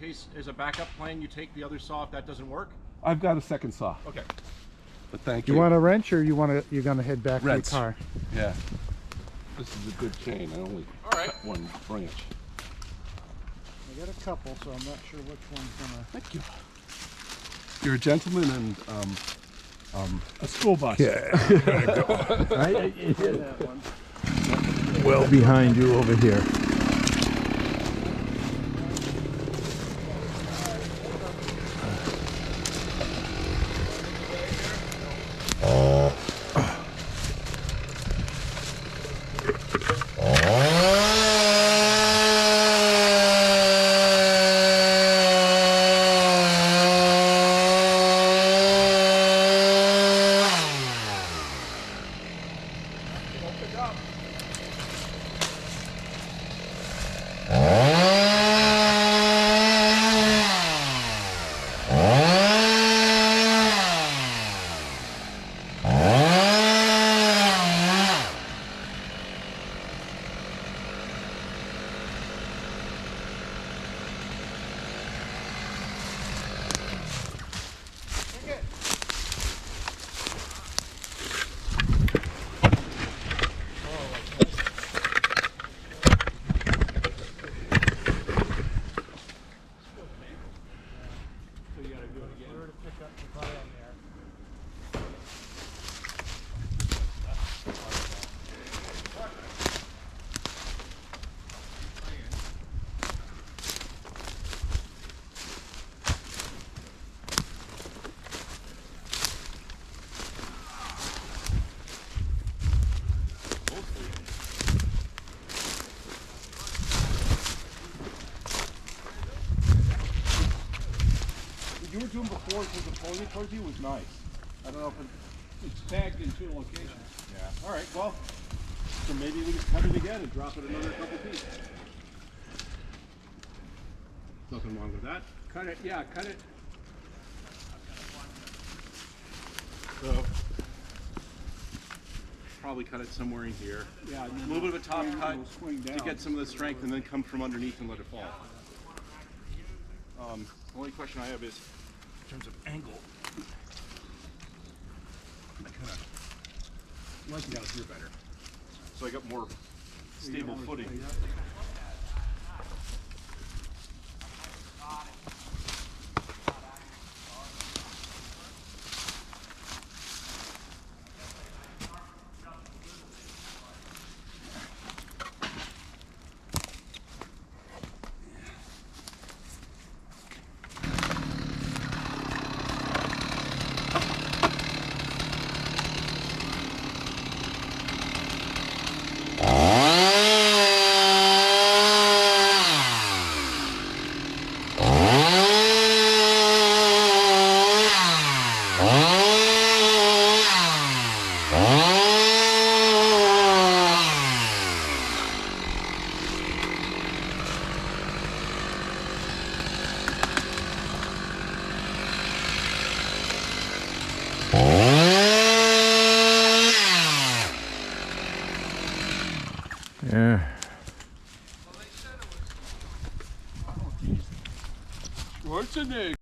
case, as a backup plan, you take the other saw if that doesn't work? I've got a second saw, Okay. but thank You you. want a wrench, or you're gonna head back Wrench. to the car? Yeah. This is a good chain. I only cut one branch. I got a couple, so I'm not sure which one's gonna. Thank you. You're a gentleman and a school bus. Yeah. Well behind you over here. What you were doing before with the pulling it towards you was nice. I don't know if it's tagged in two locations. Yeah. All right. Well, so maybe we just cut it again and drop it another couple feet. Nothing wrong with that. Cut it, yeah, cut it. So probably cut it somewhere in here. Yeah, A little bit of a top cut swing to down. get some of the strength, and then come from underneath and let it fall. The only question I have is, in terms of angle, I kind of like it out here better, so I got more stable footing. Yeah. Schwarzenegger.